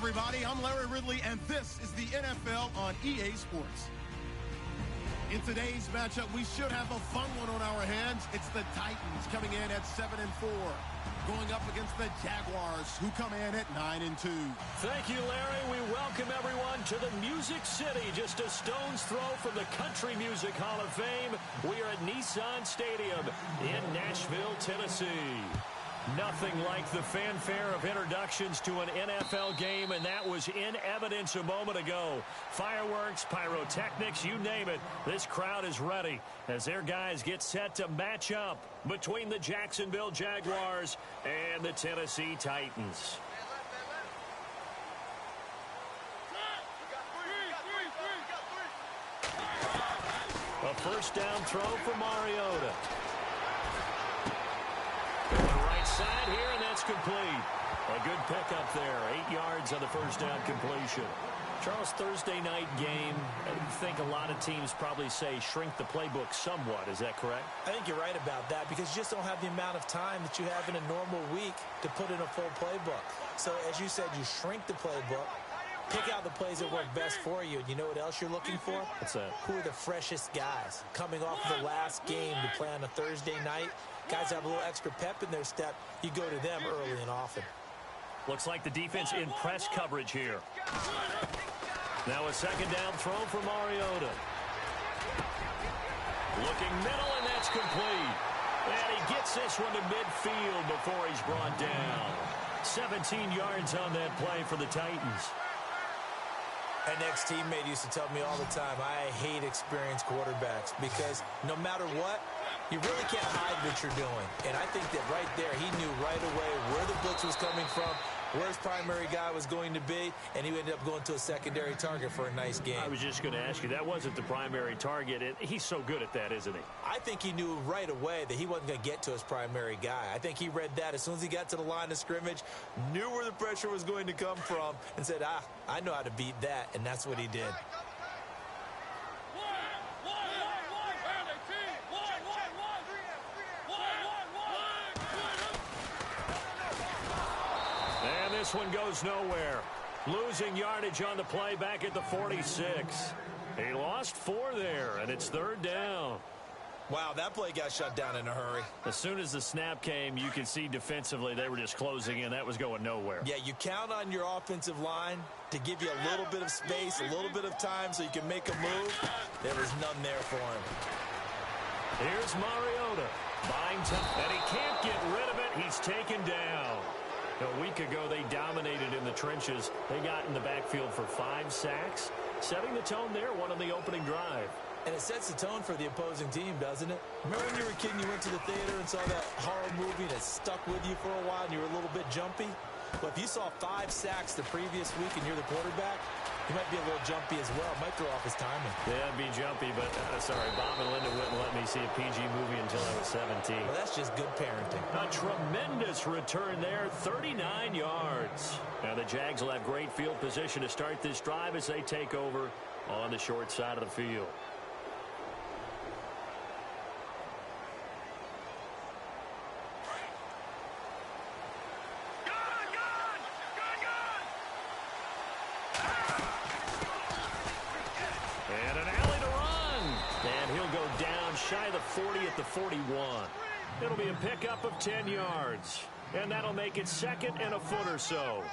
everybody. I'm Larry Ridley, and this is the NFL on EA Sports. In today's matchup, we should have a fun one on our hands. It's the Titans coming in at 7-4, going up against the Jaguars, who come in at 9-2. Thank you, Larry. We welcome everyone to the Music City, just a stone's throw from the Country Music Hall of Fame. We are at Nissan Stadium in Nashville, Tennessee. Nothing like the fanfare of introductions to an NFL game, and that was in evidence a moment ago. Fireworks, pyrotechnics, you name it. This crowd is ready as their guys get set to match up between the Jacksonville Jaguars and the Tennessee Titans. A first down throw for Mariota. Side here, and that's complete. A good pickup there. 8 yards on the first down completion. Charles, Thursday night game, I think a lot of teams probably say shrink the playbook somewhat. Is that correct? I think you're right about that because you just don't have the amount of time that you have in a normal week to put in a full playbook. So, as you said, you shrink the playbook, pick out the plays that work best for you. And you know what else you're looking for? What's that? Who are the freshest guys coming off of the last game to play on a Thursday night? Guys have a little extra pep in their step. You go to them early and often. Looks like the defense in press coverage here. Now a second down throw for Mariota. Looking middle, and that's complete. And he gets this one to midfield before he's brought down. 17 yards on that play for the Titans. An ex-teammate used to tell me all the time, I hate experienced quarterbacks because no matter what, you really can't hide what you're doing. And I think that right there, he knew right away where the blitz was coming from, where his primary guy was going to be, and he ended up going to a secondary target for a nice game. I was just going to ask you, that wasn't the primary target. And he's so good at that, isn't he? I think he knew right away that he wasn't going to get to his primary guy. I think he read that as soon as he got to the line of scrimmage, knew where the pressure was going to come from, and said, I know how to beat that, and that's what he did. This one goes nowhere. Losing yardage on the play back at the 46. He lost 4 there, and it's third down. Wow, that play got shut down in a hurry. As soon as the snap came, you could see defensively they were just closing in. That was going nowhere. Yeah, you count on your offensive line to give you a little bit of space, a little bit of time so you can make a move. There was none there for him. Here's Mariota. Buying time, and he can't get rid of it. He's taken down. A week ago, they dominated in the trenches. They got in the backfield for 5 sacks, setting the tone there, one on the opening drive. And it sets the tone for the opposing team, doesn't it? Remember when you were a kid and you went to the theater and saw that horror movie and it stuck with you for a while and you were a little bit jumpy? Well, if you saw 5 sacks the previous week and you're the quarterback, you might be a little jumpy as well. Might throw off his timing. Yeah, I'd be jumpy, but sorry, Bob and Linda wouldn't let me see a PG movie until I was 17. Well, that's just good parenting. A tremendous return there, 39 yards. Now the Jags will have great field position to start this drive as they take over on the short side of the field. Shy of the 40 at the 41. It'll be a pickup of 10 yards. And that'll make it second and a foot or so.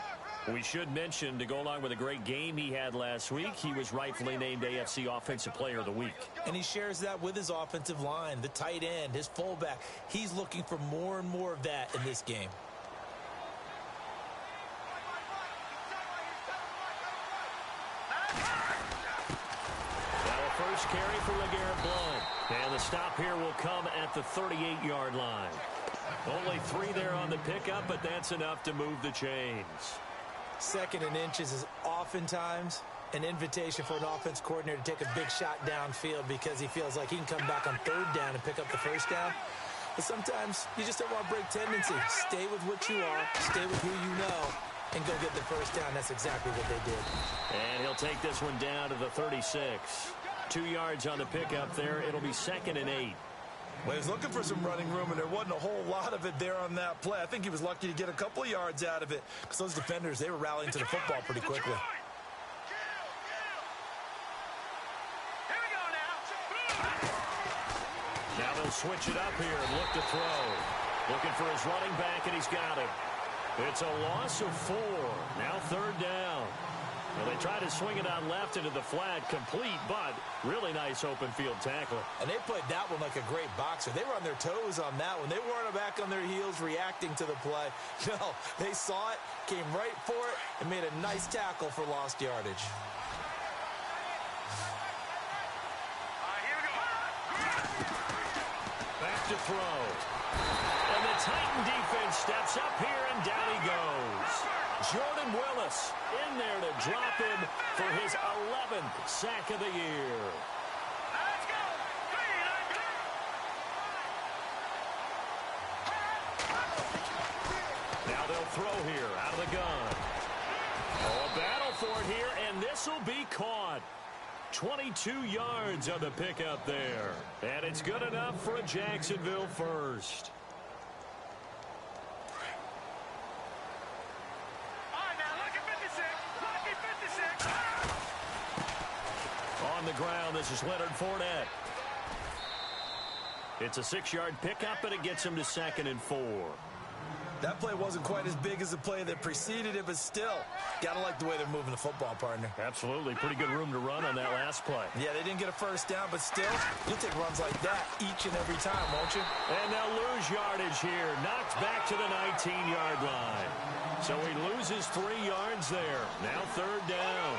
We should mention, to go along with a great game he had last week, he was rightfully named AFC Offensive Player of the Week. And he shares that with his offensive line, the tight end, his fullback. He's looking for more and more of that in this game. First carry for LeGarrette Blount. And the stop here will come at the 38-yard line. Only 3 there on the pickup, but that's enough to move the chains. Second and inches is oftentimes an invitation for an offense coordinator to take a big shot downfield because he feels like he can come back on third down and pick up the first down. But sometimes you just don't want to break tendency. Stay with what you are, stay with who you know, and go get the first down. That's exactly what they did. And he'll take this one down to the 36. 2 yards on the pickup there. It'll be second and 8. Well, he was looking for some running room, and there wasn't a whole lot of it there on that play. I think he was lucky to get a couple of yards out of it because those defenders, they were rallying to the football pretty quickly. Now they'll switch it up here and look to throw. Looking for his running back, and he's got it. It's a loss of 4. Now 3rd down. Well, they tried to swing it on left into the flat, complete, but really nice open field tackling. And they played that one like a great boxer. They were on their toes on that one. They weren't back on their heels reacting to the play. No, they saw it, came right for it, and made a nice tackle for lost yardage. Back to throw. And the Titan defense steps up here, and down he goes. Jordan Willis in there to drop him for his 11th sack of the year. Now they'll throw here out of the gun. Oh, a battle for it here, and this will be caught. 22 yards on the pickup there. And it's good enough for a Jacksonville first. On the ground, this is Leonard Fournette. It's a 6-yard pickup, and it gets him to 2nd and 4. That play wasn't quite as big as the play that preceded it, but still, got to like the way they're moving the football, partner. Absolutely. Pretty good room to run on that last play. Yeah, they didn't get a first down, but still, you'll take runs like that each and every time, won't you? And they'll lose yardage here. Knocked back to the 19-yard line. So he loses 3 yards there. Now 3rd down.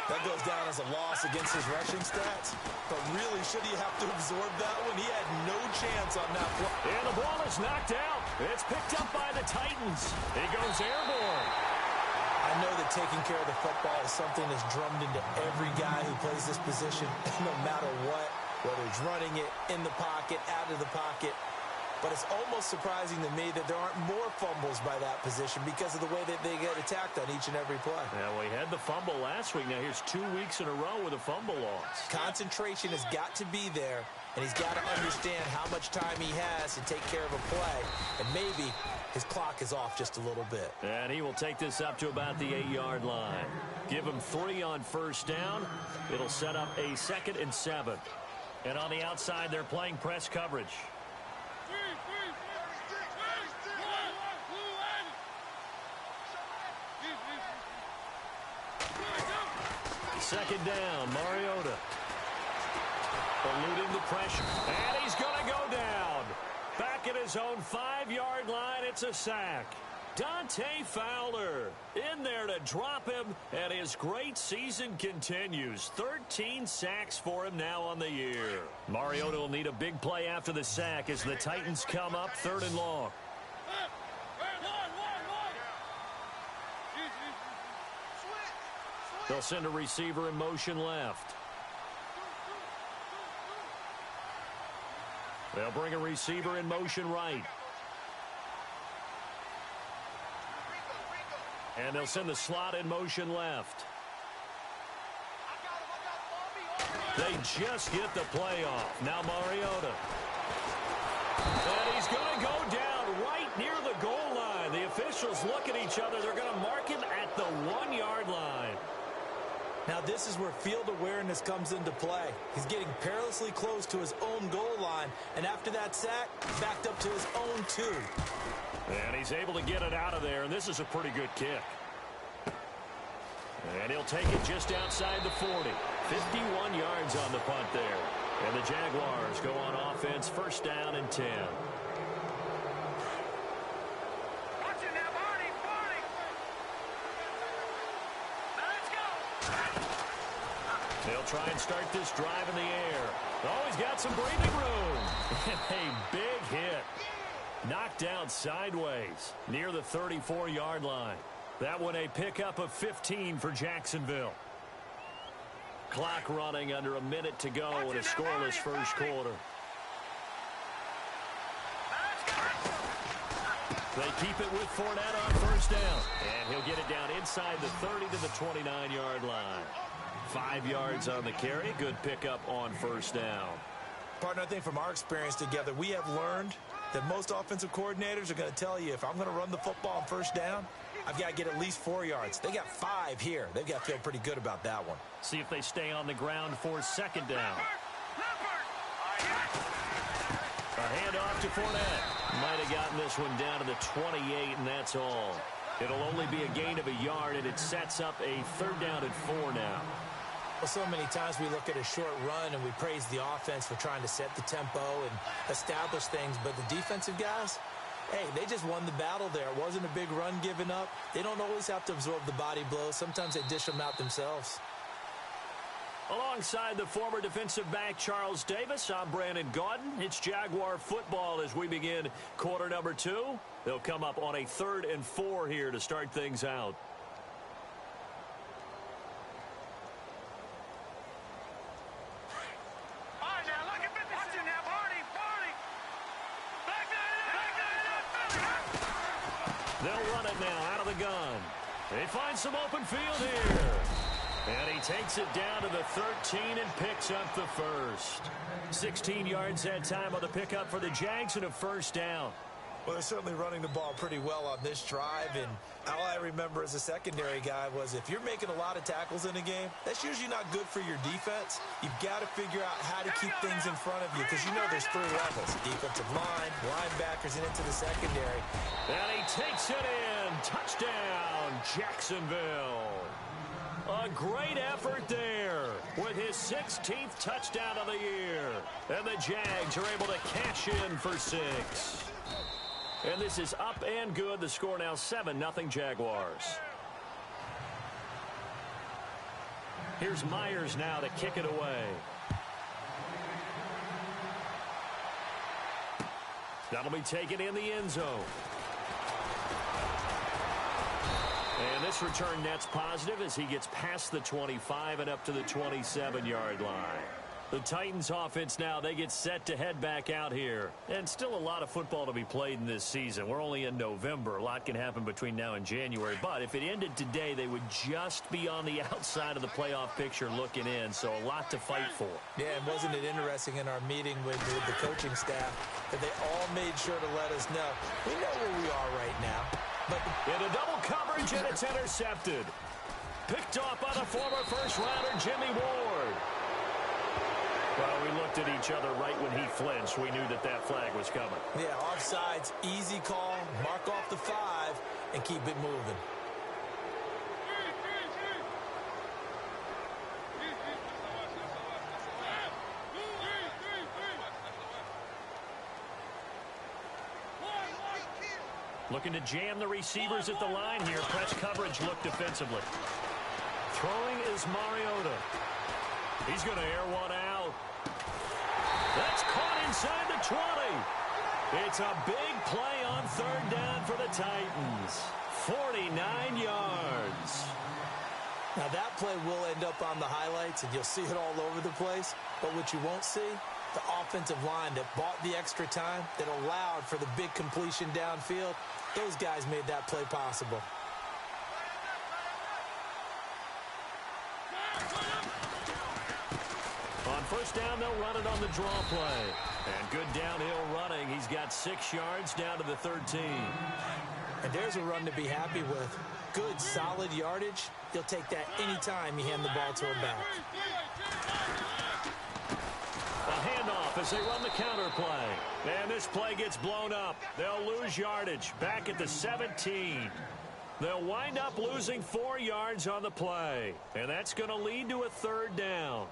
That goes down as a loss against his rushing stats. But really, should he have to absorb that one? He had no chance on that play. And the ball is knocked out. It's picked up by the Titans. He goes airborne. I know that taking care of the football is something that's drummed into every guy who plays this position, no matter what, whether he's running it, in the pocket, out of the pocket. But it's almost surprising to me that there aren't more fumbles by that position because of the way that they get attacked on each and every play. Yeah, we had the fumble last week. Now here's 2 weeks in a row with a fumble loss. Concentration has got to be there, and he's got to understand how much time he has to take care of a play. And maybe his clock is off just a little bit. And he will take this up to about the 8-yard line. Give him 3 on first down. It'll set up a 2nd and 7. And on the outside, they're playing press coverage. Second down, Mariota. Eluding the pressure. And he's going to go down. Back at his own 5-yard line, it's a sack. Dante Fowler in there to drop him, and his great season continues. 13 sacks for him now on the year. Mariota will need a big play after the sack as the Titans come up 3rd and long. They'll send a receiver in motion left. They'll bring a receiver in motion right. And they'll send the slot in motion left. They just get the play off. Now Mariota. And he's going to go down right near the goal line. The officials look at each other. They're going to mark him at the 1-yard line. Now this is where field awareness comes into play. He's getting perilously close to his own goal line, and after that sack, backed up to his own 2. And he's able to get it out of there, and this is a pretty good kick. And he'll take it just outside the 40. 51 yards on the punt there. And the Jaguars go on offense, 1st down and 10. They'll try and start this drive in the air. Oh, he's got some breathing room. And a big hit. Knocked down sideways near the 34-yard line. That one a pickup of 15 for Jacksonville. Clock running under a minute to go in a scoreless first quarter. They keep it with Fournette on 1st down. And he'll get it down inside the 30 to the 29-yard line. 5 yards on the carry. Good pickup on 1st down. Partner, I think from our experience together, we have learned that most offensive coordinators are going to tell you, if I'm going to run the football on first down, I've got to get at least 4 yards. They got 5 here. They've got to feel pretty good about that one. See if they stay on the ground for second down. A handoff to Fournette. Might have gotten this one down to the 28, and that's all. It'll only be a gain of a yard, and it sets up a 3rd down and 4 now. Well, so many times we look at a short run and we praise the offense for trying to set the tempo and establish things, but the defensive guys, hey, they just won the battle there. It wasn't a big run given up. They don't always have to absorb the body blows. Sometimes they dish them out themselves. Alongside the former defensive back Charles Davis, I'm Brandon Gaudin. It's Jaguar football as we begin quarter number 2. They'll come up on a 3rd and 4 here to start things out. They'll run it now out of the gun. They find some open field here. And he takes it down to the 13 and picks up the first. 16 yards that time on the pickup for the Jags and a 1st down. Well, they're certainly running the ball pretty well on this drive, and all I remember as a secondary guy was if you're making a lot of tackles in a game, that's usually not good for your defense. You've got to figure out how to keep things in front of you because you know there's 3 levels: defensive line, linebackers, and into the secondary. And he takes it in. Touchdown, Jacksonville. A great effort there with his 16th touchdown of the year. And the Jags are able to cash in for 6. And this is up and good. The score now 7-0 Jaguars. Here's Myers now to kick it away. That'll be taken in the end zone. And this return net's positive as he gets past the 25 and up to the 27-yard line. The Titans offense now, they get set to head back out here. And still a lot of football to be played in this season. We're only in November. A lot can happen between now and January. But if it ended today, they would just be on the outside of the playoff picture looking in. So a lot to fight for. Yeah, and wasn't it interesting in our meeting with the coaching staff that they all made sure to let us know, we know where we are right now. But in a double coverage, and it's intercepted. Picked off by the former first-rounder Jimmy Ward. Well, we looked at each other right when he flinched. We knew that that flag was coming. Yeah, offsides, easy call, mark off the 5, and keep it moving. Looking to jam the receivers at the line here. Press coverage look defensively. Throwing is Mariota. He's going to air one out. That's caught inside the 20. It's a big play on 3rd down for the Titans. 49 yards. Now that play will end up on the highlights, and you'll see it all over the place. But what you won't see, the offensive line that bought the extra time, that allowed for the big completion downfield, those guys made that play possible. On 1st down, they'll run it on the draw play. And good downhill running. He's got 6 yards down to the 13. And there's a run to be happy with. Good, solid yardage. He'll take that anytime you hand the ball to him back. A handoff as they run the counter play. And this play gets blown up. They'll lose yardage back at the 17. They'll wind up losing 4 yards on the play. And that's going to lead to a 3rd down.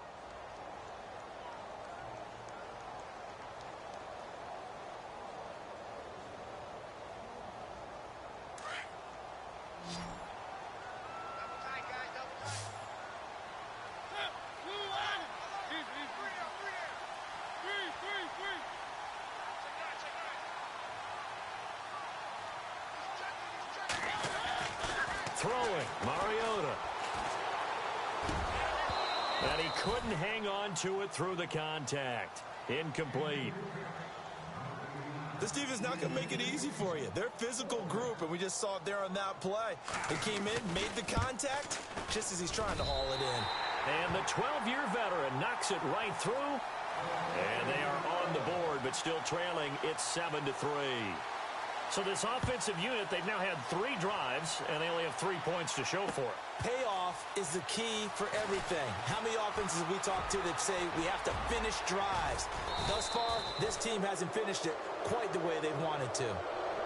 Throwing, Mariota. And he couldn't hang on to it through the contact. Incomplete. This defense is not going to make it easy for you. They're a physical group, and we just saw it there on that play. He came in, made the contact, just as he's trying to haul it in. And the 12-year veteran knocks it right through, And they are on the board, but still trailing. It's 7-3. So this offensive unit, they've now had 3 drives, and they only have 3 points to show for it. Payoff is the key for everything. How many offenses have we talked to that say we have to finish drives? Thus far, this team hasn't finished it quite the way they wanted to.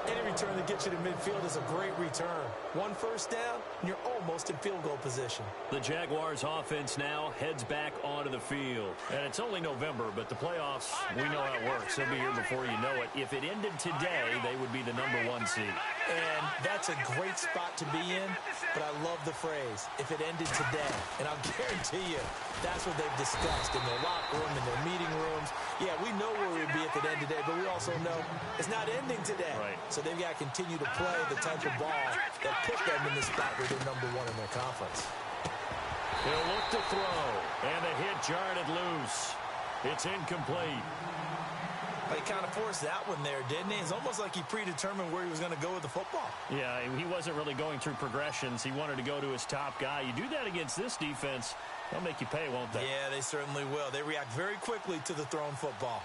Any return that gets you to midfield is a great return. 1 first down, and you're almost in field goal position. The Jaguars offense now heads back onto the field. And it's only November, but the playoffs, we know how it works. They'll be here before you know it. If it ended today, they would be the number 1 seed. And that's a great spot to be in, but I love the phrase, if it ended today. And I'll guarantee you, that's what they've discussed in their locker room, in their meeting rooms. Yeah, we know where we'd be if it ended today, but we also know it's not ending today. Right. So they've got to continue to play the type of ball that put them in the spot where they're number 1 in their conference. He'll look to throw, and the hit jarred it loose. It's incomplete. He kind of forced that one there, didn't he? It's almost like he predetermined where he was going to go with the football. Yeah, he wasn't really going through progressions. He wanted to go to his top guy. You do that against this defense, they'll make you pay, won't they? Yeah, they certainly will. They react very quickly to the thrown football.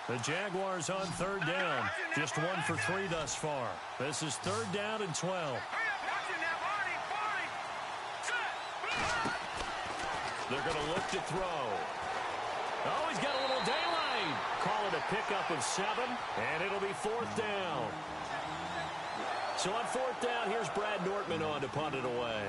The Jaguars on 3rd down. Just 1 for 3 thus far. This is 3rd down and 12. They're going to look to throw. Oh, he's got a little daylight. Call it a pickup of 7, and it'll be 4th down. So on 4th down, here's Brad Nortman on to punt it away.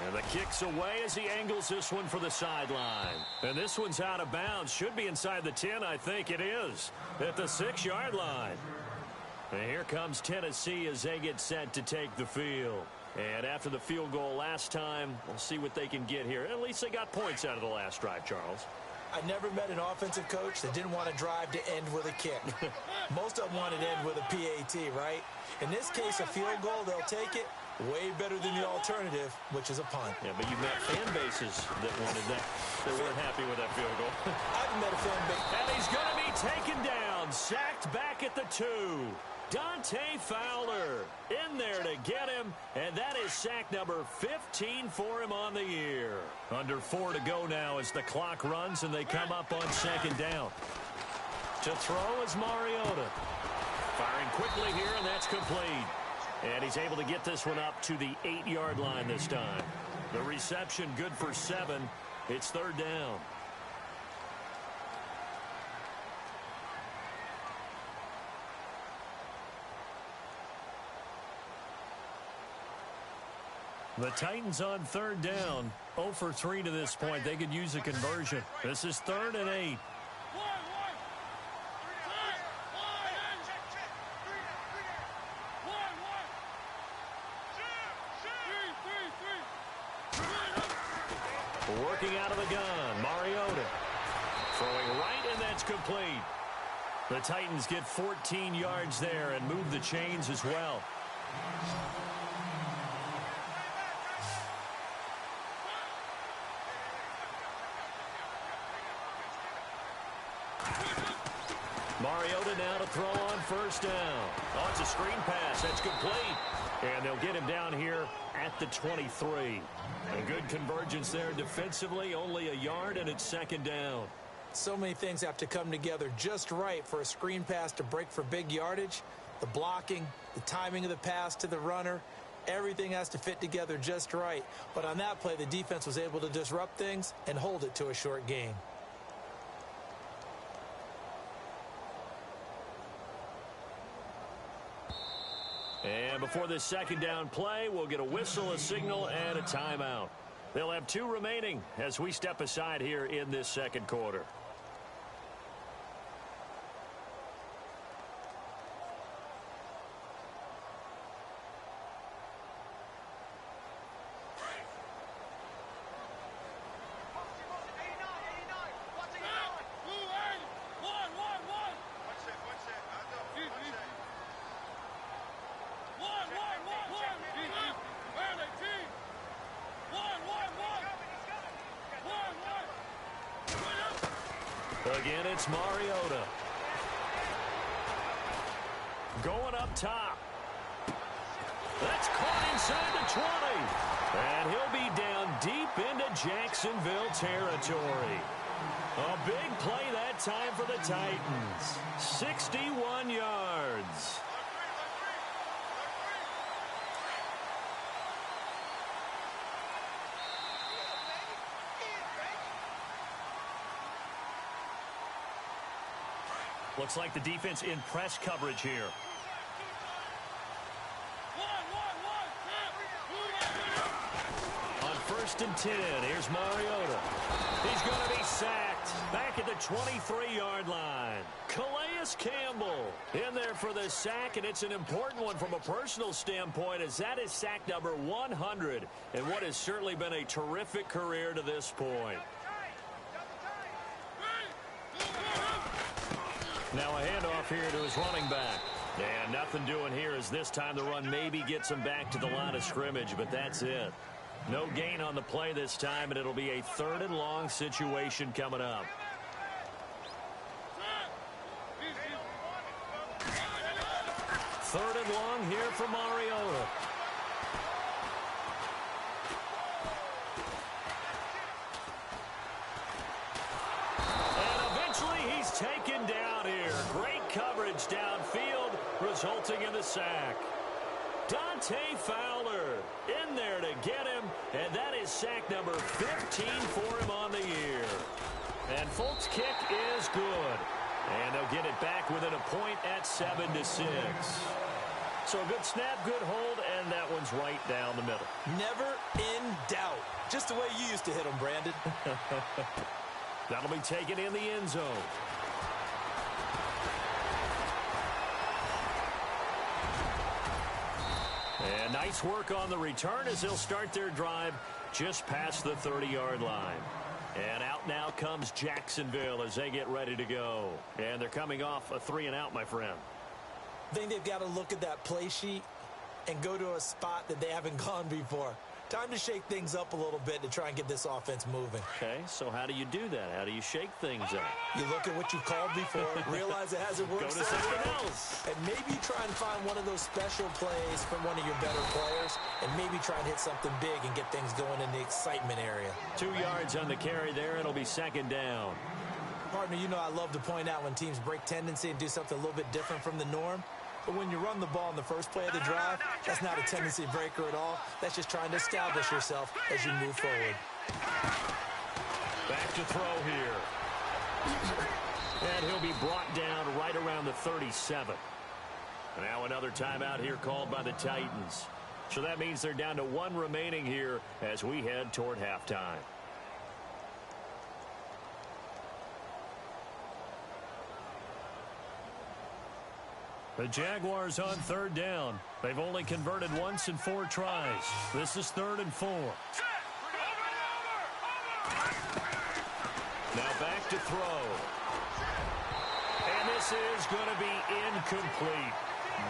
And the kick's away as he angles this one for the sideline. And this one's out of bounds. Should be inside the 10, I think it is. At the 6-yard line. And here comes Tennessee as they get set to take the field. And after the field goal last time, we'll see what they can get here. At least they got points out of the last drive, Charles. I never met an offensive coach that didn't want to drive to end with a kick. Most of them want to end with a PAT, right? In this case, a field goal, they'll take it. Way better than the alternative, which is a punt. Yeah, but you met fan bases that wanted that. They weren't happy with that field goal. I've met a fan base. And he's going to be taken down. Sacked back at the 2. Dante Fowler in there to get him, and that is sack number 15 for him on the year. Under 4 to go now as the clock runs, and they come up on 2nd down. To throw is Mariota. Firing quickly here, and that's complete. And he's able to get this one up to the 8-yard line this time. The reception good for 7. It's 3rd down. The Titans on 3rd down. 0 for 3 to this point. They could use a conversion. This is 3rd and 8. Working out of the gun, Mariota. Throwing right, and that's complete. The Titans get 14 yards there and move the chains as well. Mariota now to throw on 1st down. Oh, it's a screen pass. That's complete. And they'll get him down here at the 23. A good convergence there defensively. Only a yard, and it's 2nd down. So many things have to come together just right for a screen pass to break for big yardage. The blocking, the timing of the pass to the runner, everything has to fit together just right. But on that play, the defense was able to disrupt things and hold it to a short gain. And before this 2nd down play, we'll get a whistle, a signal, and a timeout. They'll have 2 remaining as we step aside here in this 2nd quarter. Again, it's Mariota. Going up top. That's caught inside the 20. And he'll be down deep into Jacksonville territory. A big play that time for the Titans. 61 yards. Looks like the defense in press coverage here. On 1st and 10, here's Mariota. He's going to be sacked back at the 23-yard line. Calais Campbell in there for the sack, and it's an important one from a personal standpoint, as that is sack number 100 in what has certainly been a terrific career to this point. Now a handoff here to his running back. And nothing doing here as this time the run maybe gets him back to the line of scrimmage, but that's it. No gain on the play this time, and it'll be a 3rd and long situation coming up. Third and long here for Mariota. And eventually he's taken down here. Great coverage downfield, resulting in the sack. Dante Fowler in there to get him, and that is sack number 15 for him on the year. And Folk's kick is good. And they'll get it back within a point at 7-6. So a good snap, good hold, and that one's right down the middle. Never in doubt. Just the way you used to hit them, Brandon. That'll be taken in the end zone. And nice work on the return as they'll start their drive just past the 30-yard line. And out now comes Jacksonville as they get ready to go. And they're coming off a 3-and-out, my friend. I think they've got to look at that play sheet and go to a spot that they haven't gone before. Time to shake things up a little bit to try and get this offense moving. Okay, so how do you do that? How do you shake things up? You look at what you've called before, realize it hasn't worked. Go to something else. And maybe try and find one of those special plays from one of your better players, and maybe try and hit something big and get things going in the excitement area. 2 yards on the carry there. It'll be 2nd down. Partner, you know I love to point out when teams break tendency and do something a little bit different from the norm. But when you run the ball in the first play of the drive, that's not a tendency breaker at all. That's just trying to establish yourself as you move forward. Back to throw here. And he'll be brought down right around the 37. Now another timeout here called by the Titans. So that means they're down to 1 remaining here as we head toward halftime. The Jaguars on 3rd down. They've only converted once in 4 tries. This is 3rd and 4. Now back to throw. And this is going to be incomplete.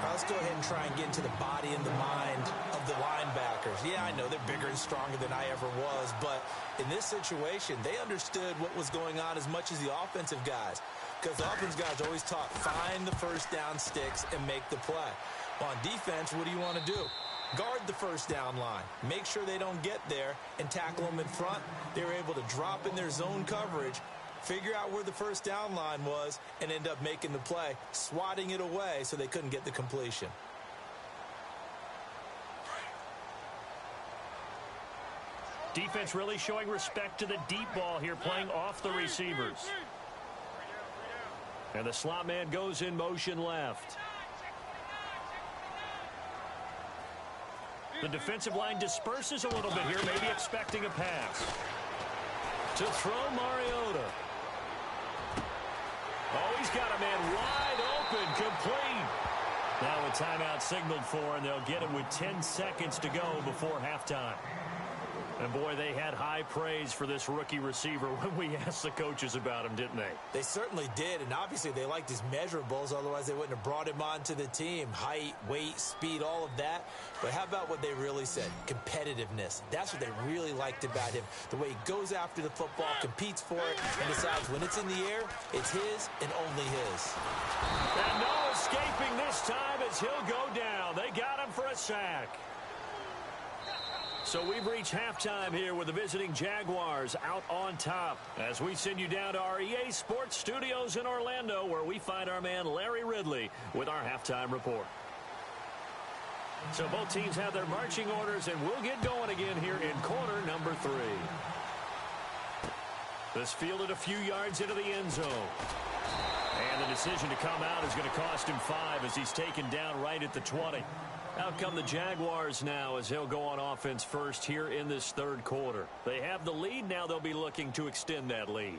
Let's go ahead and try and get into the body and the mind of the linebackers. Yeah, I know they're bigger and stronger than I ever was, but in this situation, they understood what was going on as much as the offensive guys. Because the offensive guys always taught, find the first down sticks and make the play. On defense, what do you want to do? Guard the first down line. Make sure they don't get there and tackle them in front. They were able to drop in their zone coverage, figure out where the first down line was, and end up making the play, swatting it away so they couldn't get the completion. Defense really showing respect to the deep ball here, playing off the receivers. And the slot man goes in motion left. The defensive line disperses a little bit here, maybe expecting a pass. To throw Mariota. Oh, he's got a man wide open, complete. Now a timeout signaled for, and they'll get him with 10 seconds to go before halftime. And, boy, they had high praise for this rookie receiver when we asked the coaches about him, didn't they? They certainly did, and obviously they liked his measurables. Otherwise, they wouldn't have brought him onto the team. Height, weight, speed, all of that. But how about what they really said? Competitiveness. That's what they really liked about him. The way he goes after the football, competes for it, and decides when it's in the air, it's his and only his. And no escaping this time as he'll go down. They got him for a sack. So we've reached halftime here with the visiting Jaguars out on top as we send you down to our EA Sports Studios in Orlando, where we find our man Larry Ridley with our halftime report. So both teams have their marching orders, and we'll get going again here in quarter number 3. This fielded a few yards into the end zone. And the decision to come out is going to cost him 5 as he's taken down right at the 20. Out come the Jaguars now as he'll go on offense first here in this third quarter. They have the lead. Now they'll be looking to extend that lead.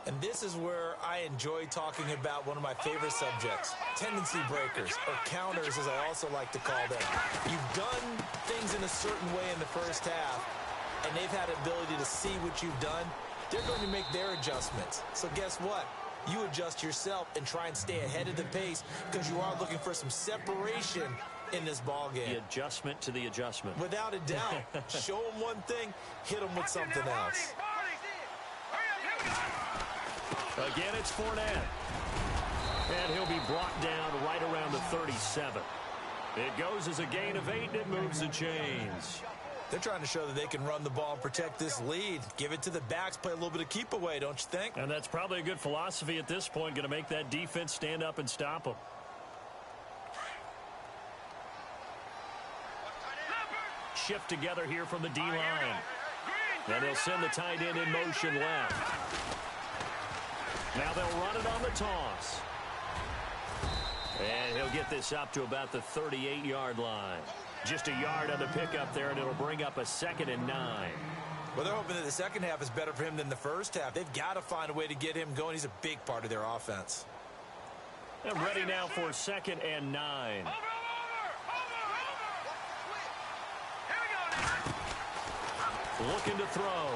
And this is where I enjoy talking about one of my favorite subjects, tendency breakers, or counters as I also like to call them. You've done things in a certain way in the first half, and they've had the ability to see what you've done. They're going to make their adjustments. So guess what? You adjust yourself and try and stay ahead of the pace because you are looking for some separation in this ball game. The adjustment to the adjustment. Without a doubt. Show them one thing, hit them with something else. Again, it's Fournette. And he'll be brought down right around the 37. It goes as a gain of 8, and it moves the chains. They're trying to show that they can run the ball and protect this lead. Give it to the backs, play a little bit of keep away, don't you think? And that's probably a good philosophy at this point, going to make that defense stand up and stop them. Shift together here from the D-line. And they'll send the tight end in motion left. Now they'll run it on the toss. And he'll get this up to about the 38-yard line. Just a yard on the pickup there, and it'll bring up a 2nd and 9. Well, they're hoping that the second half is better for him than the first half. They've got to find a way to get him going. He's a big part of their offense. And ready now for 2nd and 9. Looking to throw.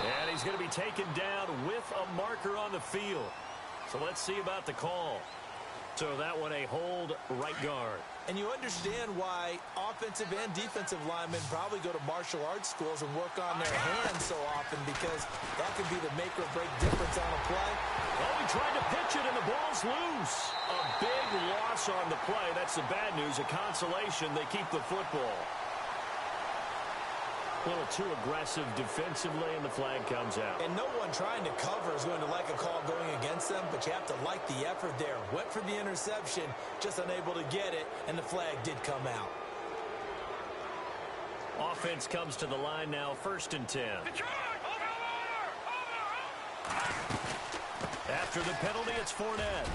And he's going to be taken down with a marker on the field. So let's see about the call. So that one a hold right guard. And you understand why offensive and defensive linemen probably go to martial arts schools and work on their hands so often, because that could be the make or break difference on a play. Oh, he tried to pitch it and the ball's loose. A big loss on the play. That's the bad news. A consolation, they keep the football. A little too aggressive defensively, and the flag comes out. And no one trying to cover is going to like a call going against them, but you have to like the effort there. Went for the interception, just unable to get it, and the flag did come out. Offense comes to the line now, 1st and 10. After the penalty, it's Fournette.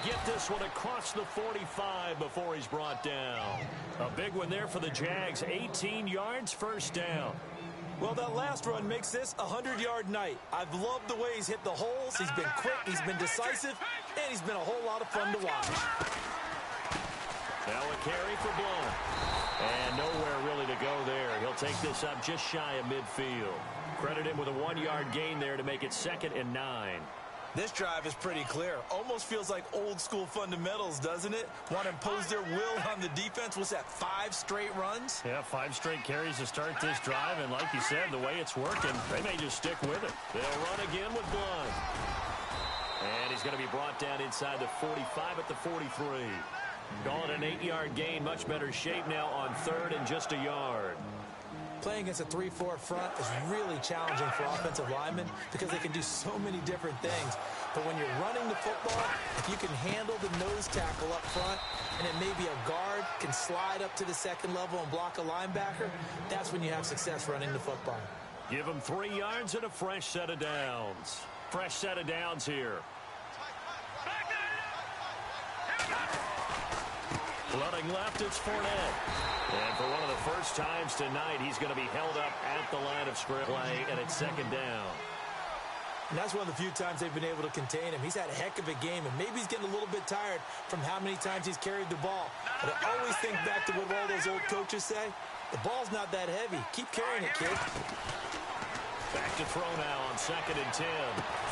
Get this one across the 45 before he's brought down. A big one there for the Jags. 18 yards, 1st down. Well, that last run makes this a 100-yard night. I've loved the way he's hit the holes. He's been quick, he's been decisive, and he's been a whole lot of fun to watch. Now a carry for Blunt. And nowhere really to go there. He'll take this up just shy of midfield. Credit him with a 1-yard gain there to make it 2nd and 9. This drive is pretty clear. Almost feels like old school fundamentals, doesn't it? Want to impose their will on the defense. What's that, 5 straight runs? Yeah, 5 straight carries to start this drive. And like you said, the way it's working, they may just stick with it. They'll run again with Blunt. And he's going to be brought down inside the 45 at the 43. Call it an 8-yard gain. Much better shape now on 3rd and just a yard. Playing against a 3-4 front is really challenging for offensive linemen because they can do so many different things. But when you're running the football, if you can handle the nose tackle up front, and then maybe a guard can slide up to the 2nd level and block a linebacker, that's when you have success running the football. Give them 3 yards and a fresh set of downs. Fresh set of downs here. Running left, it's Fournette. And for one of the first times tonight, he's going to be held up at the line of scrimmage, and it's 2nd down. And that's one of the few times they've been able to contain him. He's had a heck of a game, and maybe he's getting a little bit tired from how many times he's carried the ball. But I always think back to what all those old coaches say. The ball's not that heavy. Keep carrying it, kid. Back to throw now on 2nd and 10.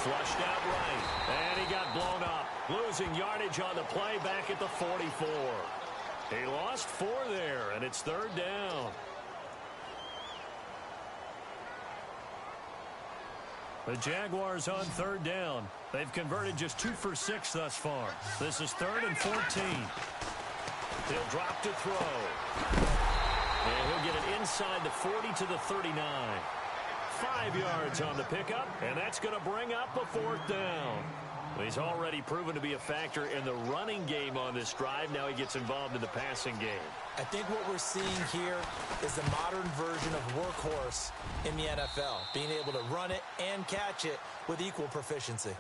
Flushed out right. And he got blown up. Losing yardage on the play back at the 44. He lost 4 there, and it's 3rd down. The Jaguars on 3rd down. They've converted just 2 for 6 thus far. This is 3rd and 14. He'll drop to throw. And he'll get it inside the 40 to the 39. 5 yards on the pickup, and that's going to bring up a 4th down. He's already proven to be a factor in the running game on this drive. Now he gets involved in the passing game. I think what we're seeing here is the modern version of workhorse in the NFL, being able to run it and catch it with equal proficiency.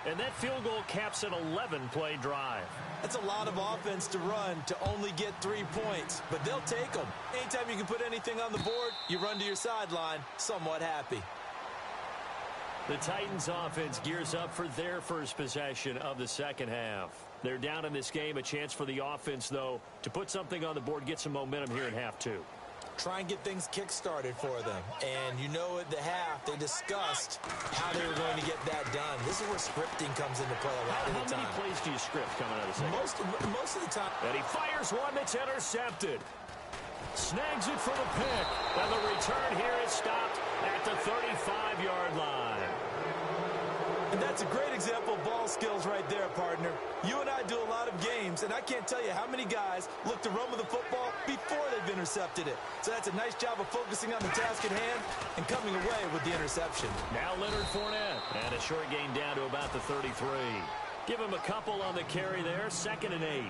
And that field goal caps an 11-play drive. That's a lot of offense to run to only get 3 points, but they'll take them. Anytime you can put anything on the board, you run to your sideline somewhat happy. The Titans offense gears up for their first possession of the second half. They're down in this game. A chance for the offense, though, to put something on the board, get some momentum here in half 2. Try and get things kick-started for them. And you know at the half, they discussed how they were going to get that done. This is where scripting comes into play a lot of the time. How many plays do you script coming out of the second? Most of the time. And he fires one that's intercepted. Snags it for the pick. And the return here is stopped at the 35-yard line. And that's a great example of ball skills right there, partner. You and I do a lot of games, and I can't tell you how many guys look to run with the football before they've intercepted it. So that's a nice job of focusing on the task at hand and coming away with the interception. Now Leonard Fournette. And a short gain down to about the 33. Give him a couple on the carry there. 2nd and 8.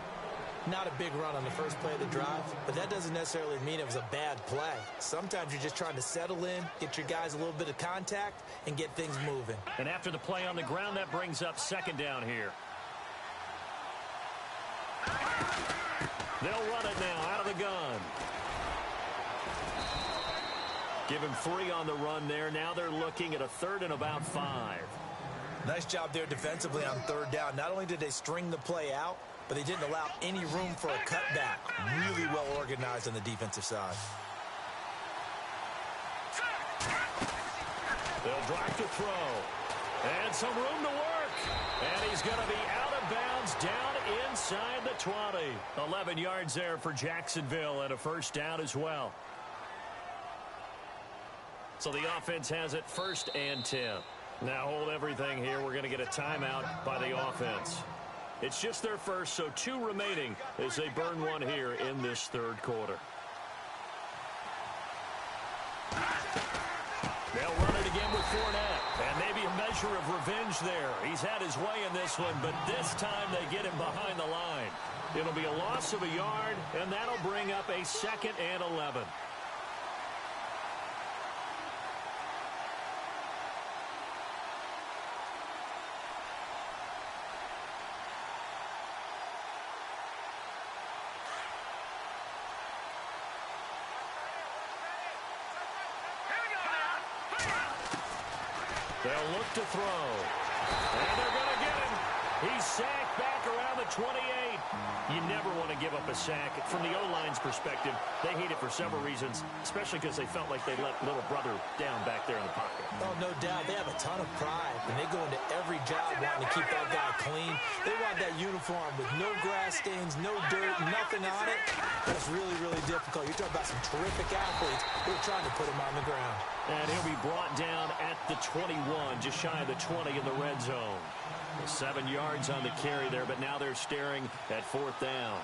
Not a big run on the first play of the drive, but that doesn't necessarily mean it was a bad play. Sometimes you're just trying to settle in, get your guys a little bit of contact, and get things moving. And after the play on the ground, that brings up 2nd down here. They'll run it now out of the gun. Give him 3 on the run there. Now they're looking at a 3rd and about 5. Nice job there defensively on 3rd down. Not only did they string the play out, but they didn't allow any room for a cutback. Really well organized on the defensive side. They'll drop to throw. And some room to work. And he's going to be out of bounds down inside the 20. 11 yards there for Jacksonville and a 1st down as well. So the offense has it 1st and 10. Now hold everything here. We're going to get a timeout by the offense. It's just their first, so 2 remaining as they burn one here in this 3rd quarter. They'll run it again with Fournette. And maybe a measure of revenge there. He's had his way in this one, but this time they get him behind the line. It'll be a loss of a yard, and that'll bring up a 2nd and 11. They'll look to throw. And they're going to get him. He's sacked back around the 28. You never want to give up a sack. From the O-line's perspective, they hate it for several reasons, especially because they felt like they let little brother down back there in the pocket. Oh, no doubt. They have a ton of pride, and they go into every job wanting to keep that guy clean. They want that uniform with no grass stains, no dirt, nothing on it. That's really, really difficult. You're talking about some terrific athletes who are trying to put him on the ground. And he'll be brought down at the 21, just shy of the 20 in the red zone. 7 yards on the carry there, but now they're staring at 4th down.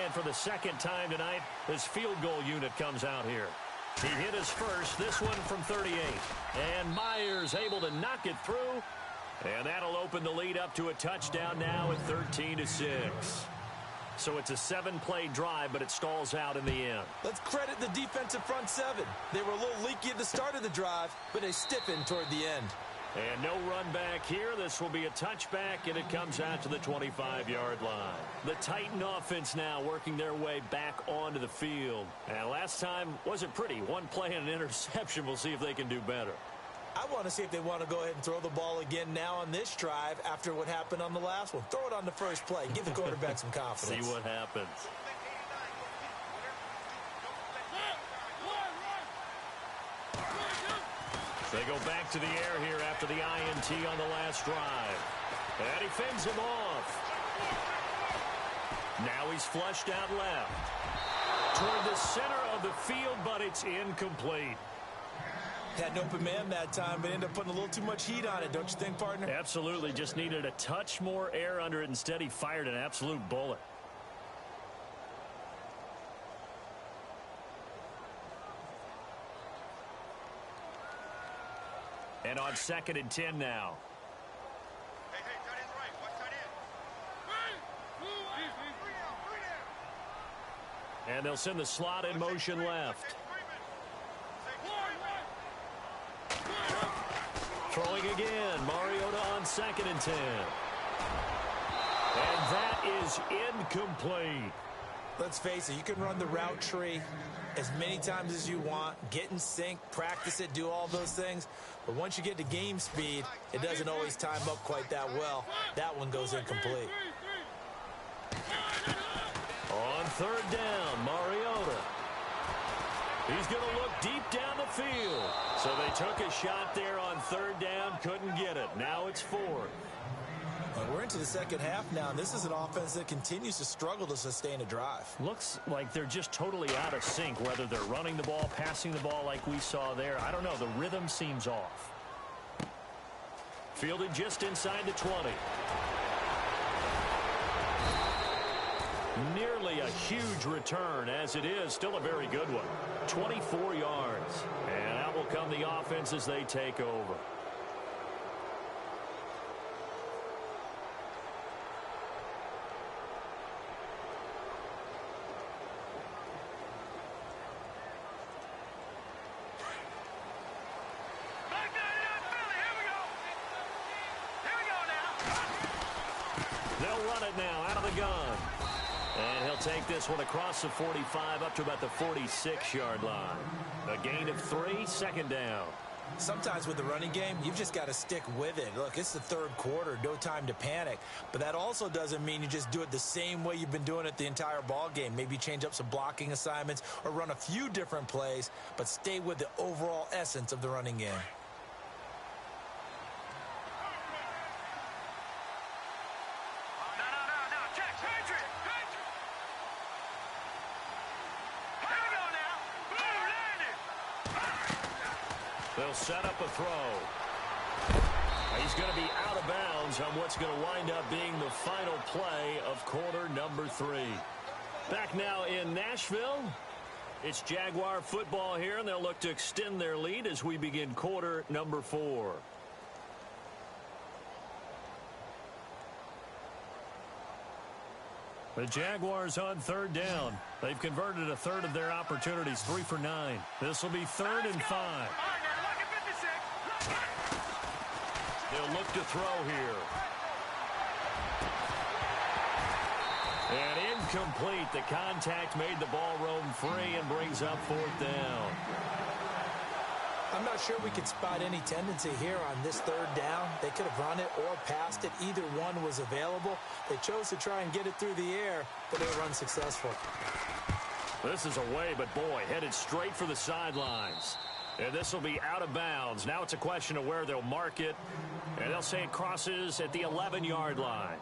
And for the 2nd time tonight, his field goal unit comes out here. He hit his first, this one from 38. And Myers able to knock it through. And that'll open the lead up to a touchdown now at 13-6. So it's a 7-play drive, but it stalls out in the end. Let's credit the defensive front 7. They were a little leaky at the start of the drive, but they stiffened toward the end. And no run back here. This will be a touchback, and it comes out to the 25-yard line. The Titan offense now working their way back onto the field. And last time wasn't pretty. One play and an interception. We'll see if they can do better. I want to see if they want to go ahead and throw the ball again now on this drive after what happened on the last one. Throw it on the first play. Give the quarterback some confidence. See what happens. They go back to the air here after the INT on the last drive. And he fends him off. Now he's flushed out left. Toward the center of the field, but it's incomplete. Had an open man that time, but ended up putting a little too much heat on it, don't you think, partner? Absolutely. Just needed a touch more air under it. Instead, he fired an absolute bullet. And on 2nd and 10 now. Hey, tight end's right. Watch tight end. And they'll send the slot in motion left. Throwing again. Mariota on 2nd and 10. And that is incomplete. Let's face it, you can run the route tree as many times as you want, get in sync, practice it, do all those things. But once you get to game speed, it doesn't always time up quite that well. That one goes incomplete. On 3rd down, Mariota. He's going to look deep down the field. So they took a shot there on 3rd down, couldn't get it. Now it's 4th. We're into the second half now, and this is an offense that continues to struggle to sustain a drive. Looks like they're just totally out of sync, whether they're running the ball, passing the ball like we saw there. I don't know. The rhythm seems off. Fielded just inside the 20. Nearly a huge return, as it is. Still a very good one. 24 yards. And out will come the offense as they take over. Now out of the gun. And he'll take this one across the 45 up to about the 46-yard line. A gain of 3, 2nd down. Sometimes with the running game, you've just got to stick with it. Look, it's the 3rd quarter, no time to panic. But that also doesn't mean you just do it the same way you've been doing it the entire ball game. Maybe change up some blocking assignments or run a few different plays, but stay with the overall essence of the running game. They'll set up a throw. He's going to be out of bounds on what's going to wind up being the final play of quarter number 3. Back now in Nashville. It's Jaguar football here, and they'll look to extend their lead as we begin quarter number 4. The Jaguars on 3rd down. They've converted a third of their opportunities, 3 for 9. This will be 3rd and 5. They'll look to throw here. And incomplete. The contact made the ball roam free and brings up 4th down. I'm not sure we could spot any tendency here on this 3rd down. They could have run it or passed it. Either one was available. They chose to try and get it through the air, but they were unsuccessful. This is away, but boy, headed straight for the sidelines. And this will be out of bounds. Now it's a question of where they'll mark it. And they'll say it crosses at the 11-yard line.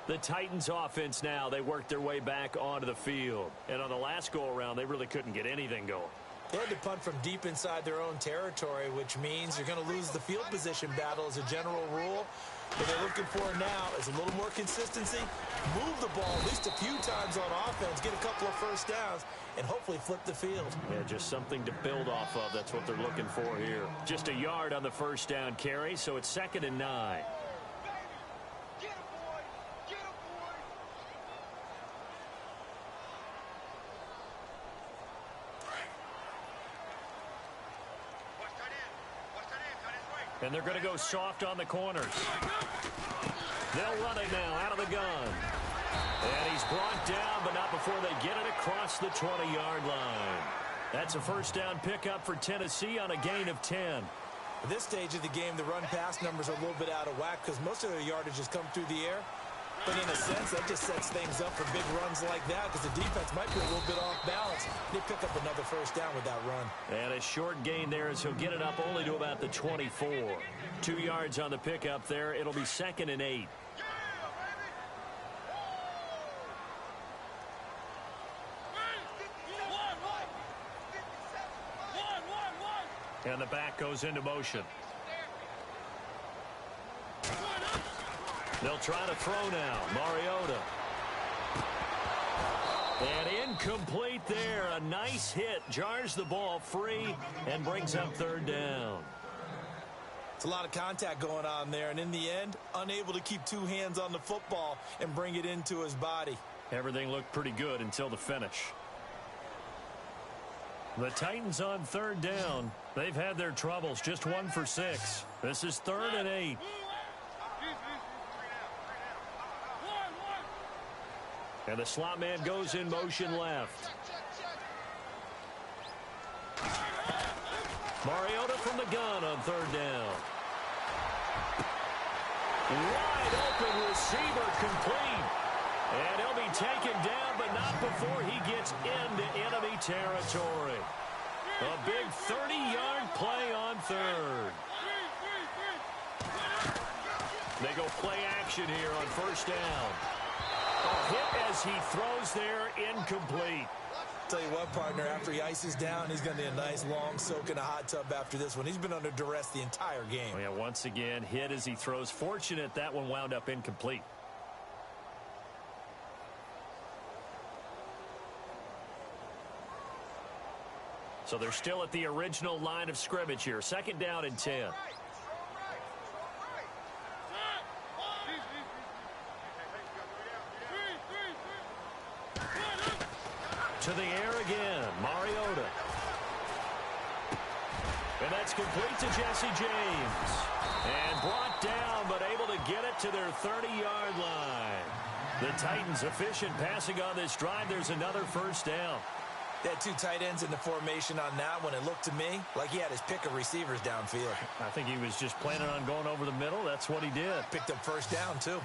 The Titans offense now, they worked their way back onto the field. And on the last go-around, they really couldn't get anything going. They had to punt from deep inside their own territory, which means you're going to lose the field position battle as a general rule. What they're looking for now is a little more consistency, move the ball at least a few times on offense, get a couple of first downs, and hopefully flip the field. Yeah, just something to build off of. That's what they're looking for here. Just a yard on the first down carry, so it's 2nd and 9. And they're going to go soft on the corners. They'll run it now out of the gun. And he's brought down, but not before they get it across the 20-yard line. That's a first down pickup for Tennessee on a gain of 10. At this stage of the game, the run-pass numbers are a little bit out of whack because most of their yardage has come through the air. But in a sense, that just sets things up for big runs like that because the defense might be a little bit off balance. They pick up another first down with that run. And a short gain there as he'll get it up only to about the 24. 2 yards on the pickup there. It'll be 2nd and 8. And the back goes into motion. They'll try to throw now. Mariota. And incomplete there. A nice hit. Jars the ball free and brings up 3rd down. It's a lot of contact going on there. And in the end, unable to keep 2 hands on the football and bring it into his body. Everything looked pretty good until the finish. The Titans on 3rd down. They've had their troubles. Just 1 for 6. This is 3rd and 8. And the slot man goes in motion left. Mariota from the gun on 3rd down. Wide open receiver complete. And he'll be taken down, but not before he gets into enemy territory. A big 30-yard play on 3rd. They go play action here on 1st down. A hit as he throws there, incomplete. Tell you what, partner, after he ices down, he's going to need a nice long soak in a hot tub after this one. He's been under duress the entire game. Oh, yeah, once again, hit as he throws. Fortunate that one wound up incomplete. So they're still at the original line of scrimmage here. 2nd down and 10. To the air again, Mariota. And that's complete to Jesse James. And brought down, but able to get it to their 30-yard line. The Titans efficient passing on this drive. There's another first down. They had 2 tight ends in the formation on that one. It looked to me like he had his pick of receivers downfield. I think he was just planning on going over the middle. That's what he did. Picked up first down, too.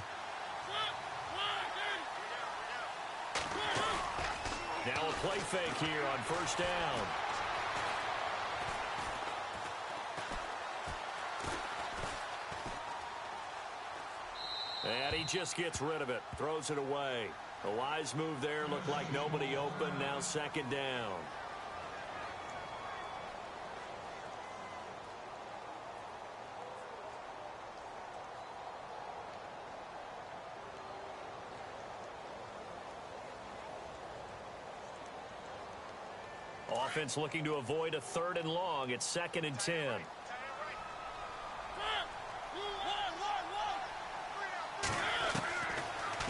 Now a play fake here on 1st down. And he just gets rid of it. Throws it away. A wise move there. Looked like nobody open. Now 2nd down. Offense looking to avoid a 3rd and long. It's 2nd and 10.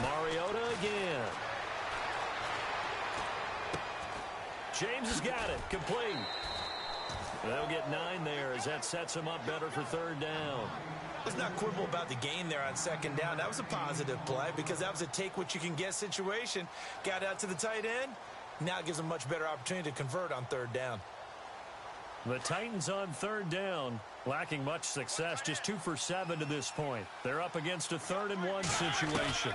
Mariota again. James has got it. Complete. They'll get 9 there as that sets him up better for 3rd down. Let's not quibble about the gain there on 2nd down. That was a positive play because that was a take-what-you-can-get situation. Got out to the tight end. Now it gives them a much better opportunity to convert on 3rd down. The Titans on 3rd down, lacking much success, just 2 for 7 to this point. They're up against a 3rd and 1 situation.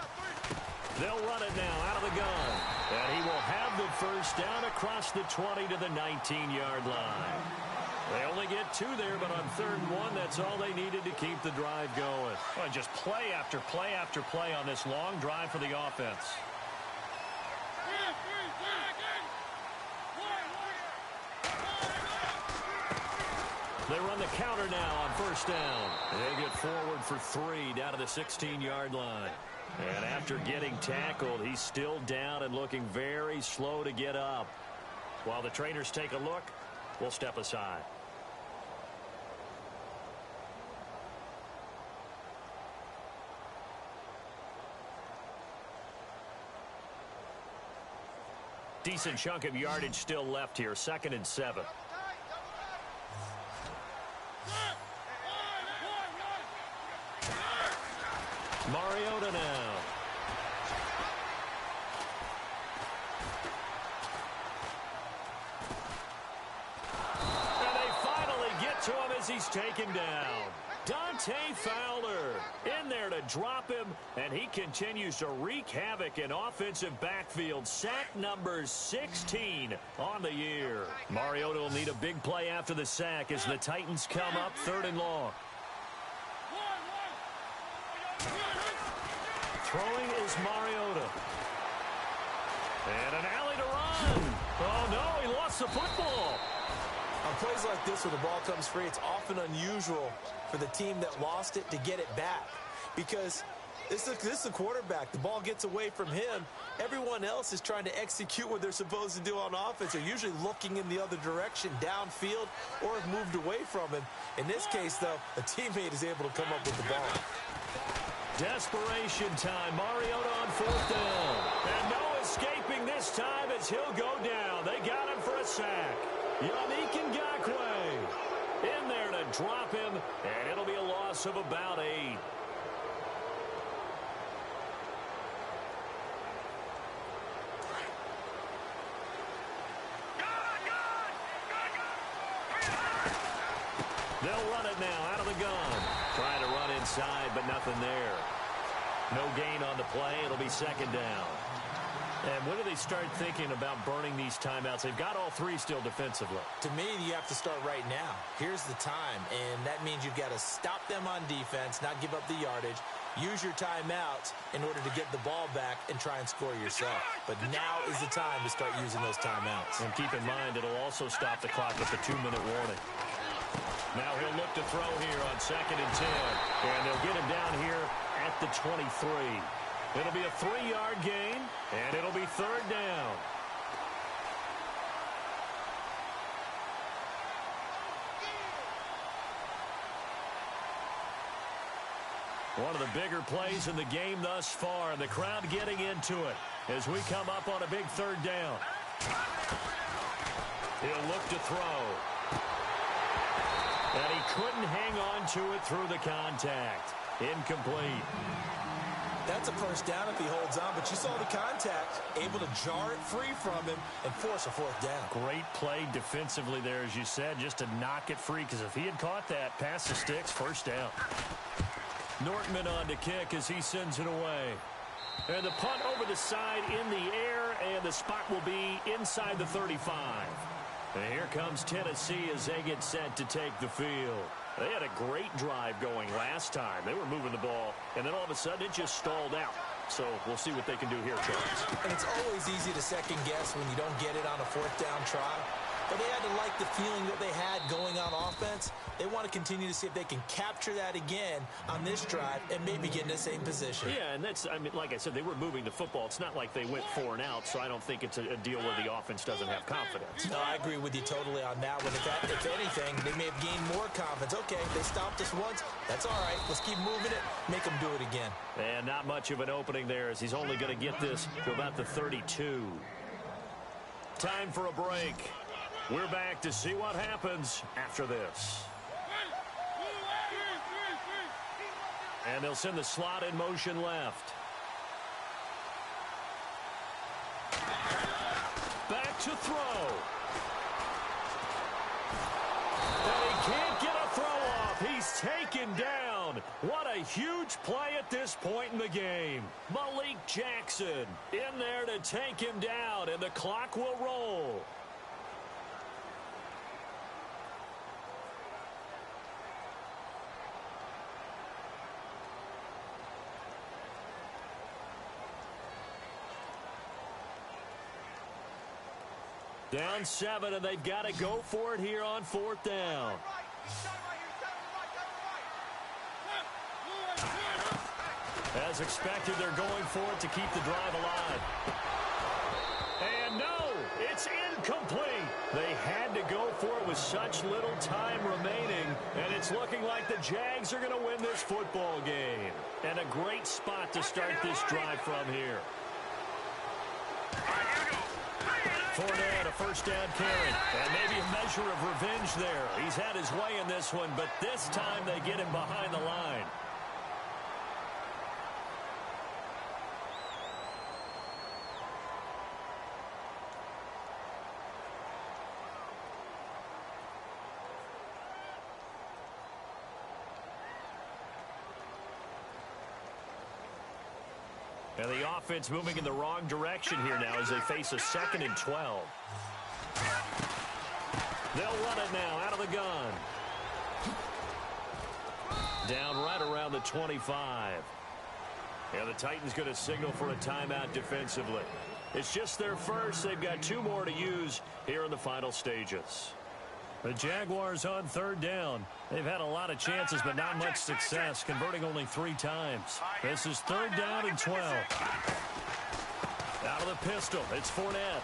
They'll run it now out of the gun. And he will have the first down across the 20 to the 19-yard line. They only get 2 there, but on 3rd and 1, that's all they needed to keep the drive going. Well, just play after play after play on this long drive for the offense. They run the counter now on 1st down. They get forward for 3 down to the 16-yard line. And after getting tackled, he's still down and looking very slow to get up. While the trainers take a look, we'll step aside. Decent chunk of yardage still left here. 2nd and 7. Mariota now. And they finally get to him as he's taken down. Dante Fowler in there to drop him, and he continues to wreak havoc in offensive backfield. Sack number 16 on the year. Mariota will need a big play after the sack as the Titans come up 3rd and long. Throwing is Mariota. And an alley to run. Oh, no, he lost the football. On plays like this where the ball comes free, it's often unusual for the team that lost it to get it back. Because this is the quarterback. The ball gets away from him. Everyone else is trying to execute what they're supposed to do on offense. They're usually looking in the other direction, downfield, or have moved away from him. In this case, though, a teammate is able to come up with the ball. Desperation time. Mariota on 4th down. And no escaping this time as he'll go down. They got him for a sack. Yannick Ngakoue in there to drop him, and it'll be a loss of about 8. They'll run it now out of the gun. Trying to run inside, but nothing there. No gain on the play. It'll be 2nd down. And when do they start thinking about burning these timeouts? They've got all 3 still defensively. To me, you have to start right now. Here's the time, and that means you've got to stop them on defense, not give up the yardage, use your timeouts in order to get the ball back and try and score yourself. But now is the time to start using those timeouts. And keep in mind, it'll also stop the clock at the 2-minute warning. Now he'll look to throw here on 2nd and 10. And they'll get him down here at the 23. It'll be a 3-yard gain, and it'll be 3rd down. One of the bigger plays in the game thus far, and the crowd getting into it as we come up on a big 3rd down. He'll look to throw. And he couldn't hang on to it through the contact. Incomplete. That's a first down if he holds on, but you saw the contact, able to jar it free from him and force a 4th down. Great play defensively there, as you said, just to knock it free, because if he had caught that, past the sticks, 1st down. Nortman on to kick as he sends it away. And the punt over the side in the air, and the spot will be inside the 35. And here comes Tennessee as they get set to take the field. They had a great drive going last time. They were moving the ball, and then all of a sudden it just stalled out. So we'll see what they can do here, Charles. And it's always easy to second guess when you don't get it on a 4th down try. But they had to like the feeling that they had going on offense. They want to continue to see if they can capture that again on this drive and maybe get in the same position. Yeah, and that's, I mean, like I said, they were moving the football. It's not like they went 4 and out, so I don't think it's a deal where the offense doesn't have confidence. No, I agree with you totally on that one. If anything, they may have gained more confidence. Okay, they stopped us once. That's all right. Let's keep moving it. Make them do it again. And not much of an opening there as he's only going to get this to about the 32. Time for a break. We're back to see what happens after this. And they'll send the slot in motion left. Back to throw. And he can't get a throw off. He's taken down. What a huge play at this point in the game. Malik Jackson in there to take him down, and the clock will roll. Down 7, and they've got to go for it here on 4th down. As expected, they're going for it to keep the drive alive. And no, it's incomplete. They had to go for it with such little time remaining, and it's looking like the Jags are going to win this football game. And a great spot to start this drive from here. Fournette, a first down carry, and maybe a measure of revenge there. He's had his way in this one, but this time they get him behind the line. And the offense moving in the wrong direction here now as they face a 2nd and 12. They'll run it now out of the gun. Down right around the 25. And the Titans going to signal for a timeout defensively. It's just their first. They've got 2 more to use here in the final stages. The Jaguars on 3rd down. They've had a lot of chances, but not much success, converting only 3 times. This is 3rd down and 12. Out of the pistol, it's Fournette.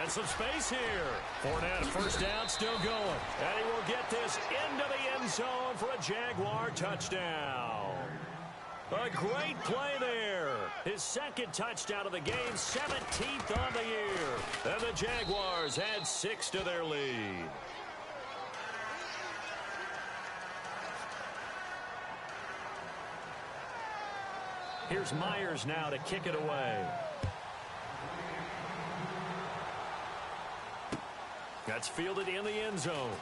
And some space here. Fournette, 1st down, still going. And he will get this into the end zone for a Jaguar touchdown. A great play there. His 2nd touchdown of the game, 17th on the year. And the Jaguars add 6 to their lead. Here's Myers now to kick it away. That's fielded in the end zone.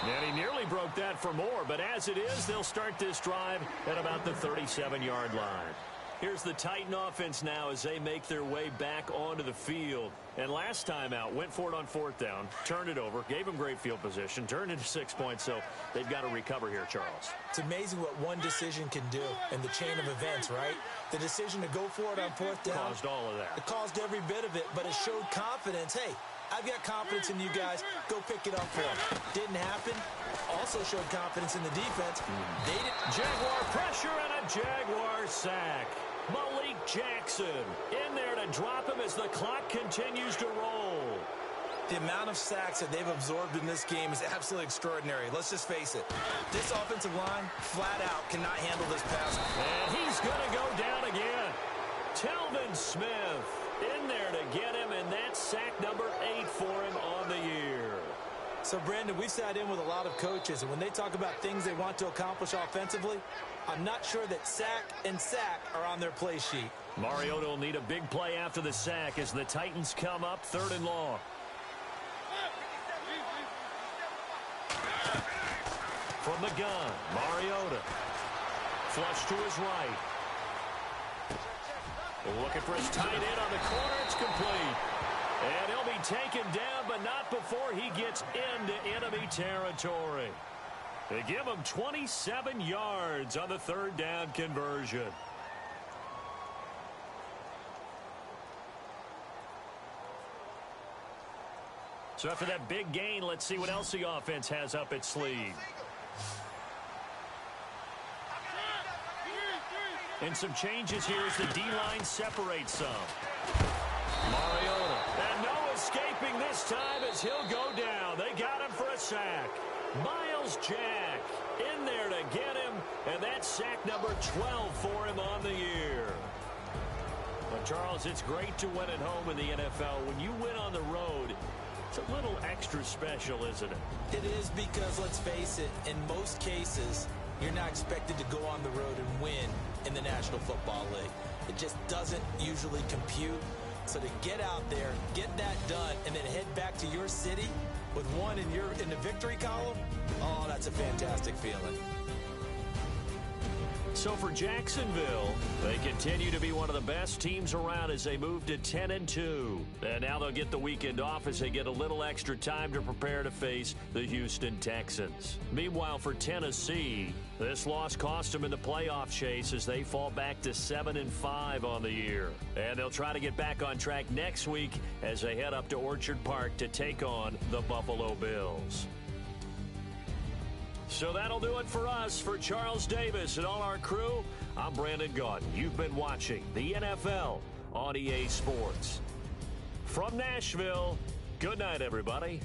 And he nearly broke that for more, but as it is, they'll start this drive at about the 37-yard line. Here's the Titan offense now as they make their way back onto the field. And last time out, went for it on 4th down, turned it over, gave them great field position, turned into 6 points, so they've got to recover here, Charles. It's amazing what one decision can do in the chain of events, right? The decision to go for it on 4th down. Caused all of that. It caused every bit of it, but it showed confidence. Hey, I've got confidence in you guys. Go pick it up for them. Didn't happen. Also showed confidence in the defense. They didn't. Jaguar pressure and a Jaguar sack. Malik Jackson in there to drop him as the clock continues to roll. The amount of sacks that they've absorbed in this game is absolutely extraordinary. Let's just face it. This offensive line, flat out, cannot handle this pass. And he's going to go down again. Telvin Smith in there to get him, and that's sack number 8 for him on the year. So, Brandon, we sat in with a lot of coaches, and when they talk about things they want to accomplish offensively, I'm not sure that sack and sack are on their play sheet. Mariota will need a big play after the sack as the Titans come up 3rd and long. From the gun, Mariota. Flush to his right. Looking for his tight end on the corner. It's complete. And he'll be taken down, but not before he gets into enemy territory. They give him 27 yards on the 3rd down conversion. So after that big gain, let's see what else the offense has up its sleeve. And some changes here as the D-line separates some. Mariota. And no escaping this time as he'll go down. They got him for a sack. Miles Jack in there to get him. And that's sack number 12 for him on the year. Well, Charles, it's great to win at home in the NFL. When you win on the road, it's a little extra special, isn't it? It is because, let's face it, in most cases, you're not expected to go on the road and win in the National Football League. It just doesn't usually compute. So to get out there, get that done, and then head back to your city with one in the victory column, oh, that's a fantastic feeling. So for Jacksonville, they continue to be one of the best teams around as they move to 10-2. And now they'll get the weekend off as they get a little extra time to prepare to face the Houston Texans. Meanwhile, for Tennessee, this loss cost them in the playoff chase as they fall back to 7-5 on the year. And they'll try to get back on track next week as they head up to Orchard Park to take on the Buffalo Bills. So that'll do it for us. For Charles Davis and all our crew, I'm Brandon Gaudin. You've been watching the NFL on EA Sports. From Nashville, good night, everybody.